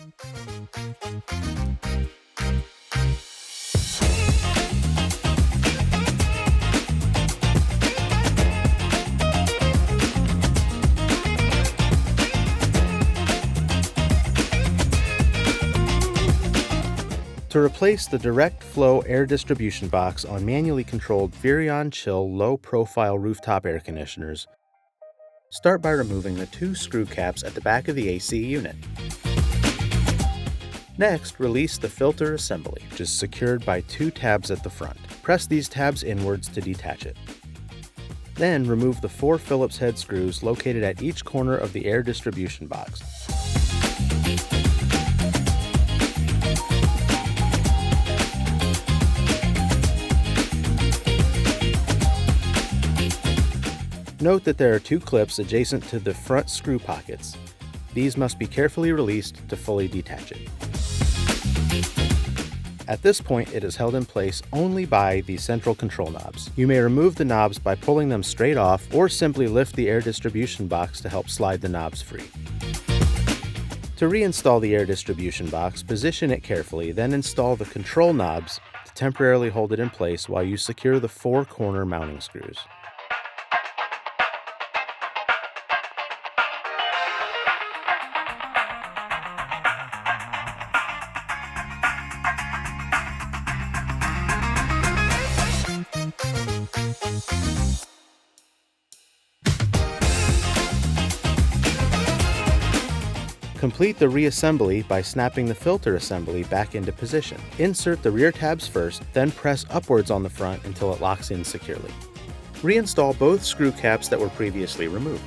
To replace the direct flow air distribution box on manually controlled Furrion Chill low-profile rooftop air conditioners, start by removing the 2 screw caps at the back of the AC unit. Next, release the filter assembly, which is secured by 2 tabs at the front. Press these tabs inwards to detach it. Then remove the 4 Phillips head screws located at each corner of the air distribution box. Note that there are 2 clips adjacent to the front screw pockets. These must be carefully released to fully detach it. At this point, it is held in place only by the central control knobs. You may remove the knobs by pulling them straight off or simply lift the air distribution box to help slide the knobs free. To reinstall the air distribution box, position it carefully, then install the control knobs to temporarily hold it in place while you secure the 4 corner mounting screws. Complete the reassembly by snapping the filter assembly back into position. Insert the rear tabs first, then press upwards on the front until it locks in securely. Reinstall both screw caps that were previously removed.